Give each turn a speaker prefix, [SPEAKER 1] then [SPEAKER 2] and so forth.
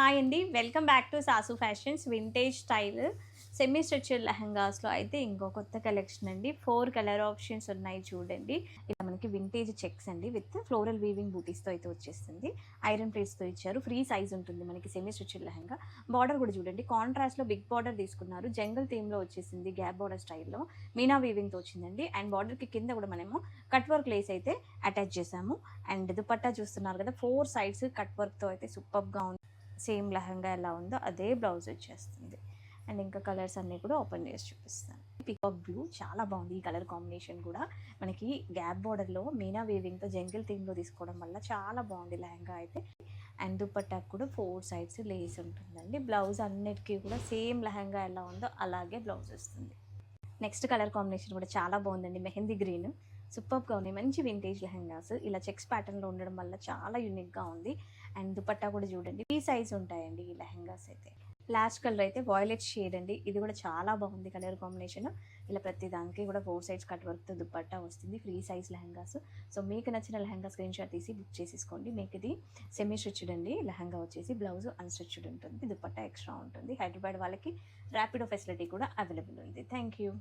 [SPEAKER 1] Hi అండి. Welcome back to Sasu fashions vintage style semi stretched లెహంగాస్‌లో అయితే ఇంకో కొత్త కలెక్షన్ అండి. 4 కలర్ ఆప్షన్స్ ఉన్నాయి చూడండి. ఇలా మనకి వింటేజ్ చెక్స్ అండి విత్ ఫ్లోరల్ వీవింగ్ బూటీస్‌తో అయితే వచ్చేస్తుంది. ఐరన్ ప్లేట్స్‌తో ఇచ్చారు. ఫ్రీ సైజ్ ఉంటుంది మనకి సెమీ స్ట్రెచ్డ్ లెహంగా. బార్డర్ కూడా చూడండి కాంట్రాస్ట్‌లో బిగ్ బార్డర్ తీసుకున్నారు. జంగల్ థీమ్‌లో వచ్చేసింది. గ్యాప్ బార్డర్ స్టైల్‌లో మీనా వీవింగ్‌తో వచ్చిందండి. అండ్ బార్డర్‌కి కింద కూడా మనము కట్ వర్క్ లేస్ అయితే అటాచ్ చేసాము. అండ్ దుపట్టా చూస్తున్నారు కదా 4 సైడ్స్ కట్ వర్క్‌తో అయితే సూపర్‌గా ఉంది. సేమ్ లెహంగా ఎలా ఉందో అదే బ్లౌజ్ వచ్చేస్తుంది. అండ్ ఇంకా కలర్స్ అన్నీ కూడా ఓపెన్ చేసి చూపిస్తాను. పీకాక్ బ్లూ చాలా బాగుంది. ఈ కలర్ కాంబినేషన్ కూడా మనకి గ్యాప్ బార్డర్లో మీనా వీవింగ్తో జంగిల్ థీమ్లో తీసుకోవడం వల్ల చాలా బాగుంది లెహంగా అయితే. అండ్ దుపట్టాకు కూడా 4 సైడ్స్ లేస్ ఉంటుందండి. బ్లౌజ్ అన్నిటికీ కూడా సేమ్ లెహంగా ఎలా ఉందో అలాగే బ్లౌజ్ వస్తుంది. నెక్స్ట్ కలర్ కాంబినేషన్ కూడా చాలా బాగుందండి. మెహందీ గ్రీన్ సూపర్గా ఉన్నాయి. మంచి వింటేజ్ లెహంగాస్ ఇలా చెక్స్ ప్యాటర్న్లో ఉండడం వల్ల చాలా యూనిక్గా ఉంది. అండ్ దుపట్టా కూడా చూడండి ఈ సైజ్ ఉంటాయండి ఈ లెహంగాస్ అయితే. లాస్ట్ కలర్ అయితే వాయిలెట్ షేడ్ అండి. ఇది కూడా చాలా బాగుంది కలర్ కాంబినేషన్. ఇలా ప్రతి దానికి కూడా 4 సైడ్స్ కట్ వర్క్తో దుపట్టా వస్తుంది. Free size lehengas. సో మీకు నచ్చిన లెహంగా స్క్రీన్ షాట్ తీసి బుక్ చేసేసుకోండి. మీకు ఇది సెమీ స్టిచ్డ్ అండి. లెహంగా వచ్చేసి బ్లౌజ్ అన్స్టిచ్డ్ ఉంటుంది. దుపట్టా ఎక్స్ట్రా ఉంటుంది. హైదరాబాద్ వాళ్ళకి ర్యాపిడో ఫెసిలిటీ కూడా అవైలబుల్ ఉంది. Thank you.